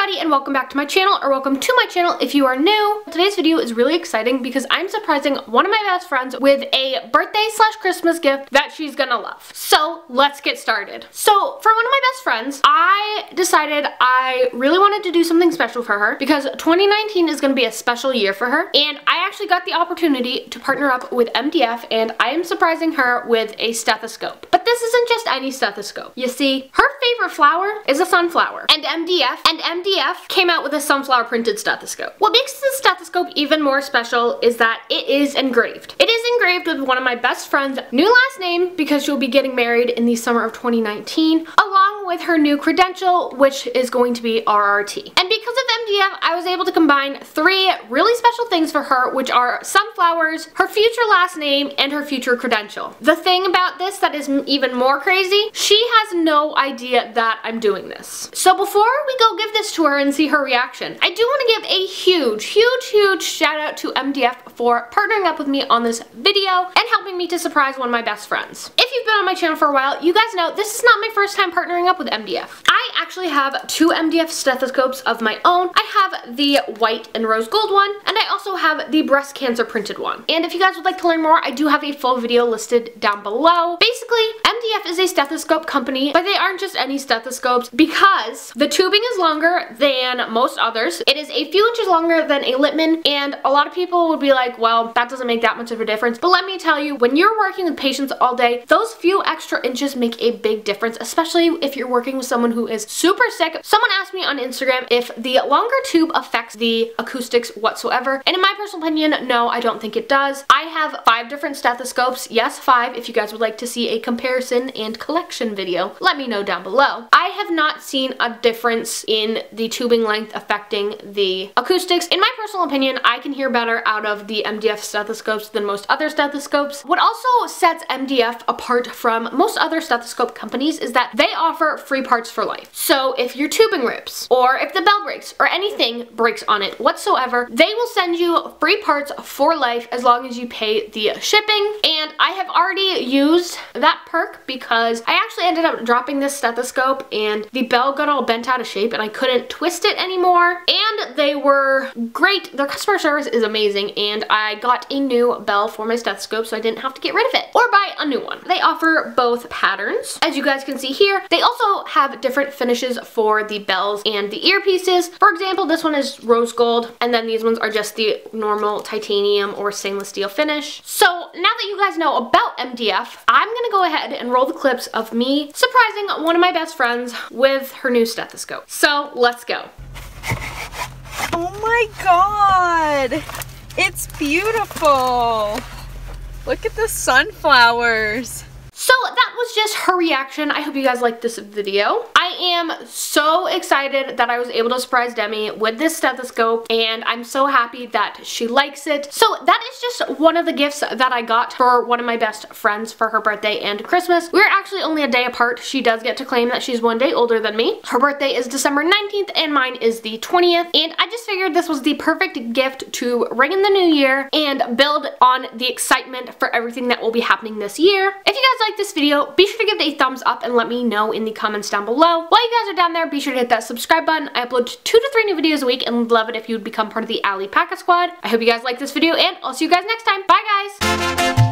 everybody, and welcome back to my channel, or welcome to my channel if you are new. Today's video is really exciting because I'm surprising one of my best friends with a birthday / Christmas gift that she's gonna love. So let's get started. So for one of my best friends, I decided I really wanted to do something special for her because 2019 is gonna be a special year for her, and I actually got the opportunity to partner up with MDF, and I am surprising her with a stethoscope. But this isn't just any stethoscope. You see, her favorite flower is a sunflower, and MDF came out with a sunflower printed stethoscope. What makes this stethoscope even more special is that it is engraved. It is engraved with one of my best friend's new last name because she'll be getting married in the summer of 2019, along with her new credential, which is going to be RRT. And because of MDF, I was able to combine three really special things for her, which are sunflowers, her future last name, and her future credential. The thing about this that is even more crazy, she has no idea that I'm doing this. So before we go give this to her and see her reaction, I do want to give a huge shout out to MDF for partnering up with me on this video and helping me to surprise one of my best friends. If you've been on my channel for a while, you guys know this is not my first time partnering up with MDF. I actually have two MDF stethoscopes of my own. I have the white and rose gold one, and I also have the breast cancer printed one. And if you guys would like to learn more, I do have a full video listed down below. Basically, MDF is a stethoscope company, but they aren't just any stethoscopes because the tubing is longer than most others. It is a few inches longer than a Littmann, and a lot of people would be like, well, that doesn't make that much of a difference. But let me tell you, when you're working with patients all day, those few extra inches make a big difference, especially if you're working with someone who is super sick. Someone asked me on Instagram if the longer tube affects the acoustics whatsoever, and in my personal opinion, no, I don't think it does. I have 5 different stethoscopes. Yes, 5. If you guys would like to see a comparison and collection video, let me know down below. I have not seen a difference in the tubing length affecting the acoustics. In my personal opinion, I can hear better out of the MDF stethoscopes than most other stethoscopes. What also sets MDF apart from most other stethoscope companies is that they offer free parts for life. So if your tubing rips, or if the bell breaks, or anything breaks on it whatsoever, they will send you free parts for life as long as you pay the shipping. And I have already used that perk because I actually ended up dropping this stethoscope and the bell got all bent out of shape and I couldn't twist it anymore. And they were great. Their customer service is amazing, and I got a new bell for my stethoscope so I didn't have to get rid of it or buy a new one. They offer both patterns, as you guys can see here. They also have different finishes for the bells and the earpieces. For example, this one is rose gold, and then these ones are just the normal titanium or stainless steel finish. So now that you guys know about MDF, I'm gonna go ahead and roll the clips of me surprising one of my best friends with her new stethoscope. So let's go. Oh my god! It's beautiful! Look at the sunflowers! So that was just her reaction. I hope you guys liked this video. I am so excited that I was able to surprise Demi with this stethoscope, and I'm so happy that she likes it. So that is just one of the gifts that I got for one of my best friends for her birthday and Christmas. We're actually only a day apart. She does get to claim that she's one day older than me. Her birthday is December 19th and mine is the 20th, and I just figured this was the perfect gift to ring in the new year and build on the excitement for everything that will be happening this year. If you guys like this video, be sure to give it a thumbs up and let me know in the comments down below. While you guys are down there, be sure to hit that subscribe button. I upload 2 to 3 new videos a week and would love it if you would become part of the Allie Packet Squad. I hope you guys like this video, and I'll see you guys next time. Bye guys!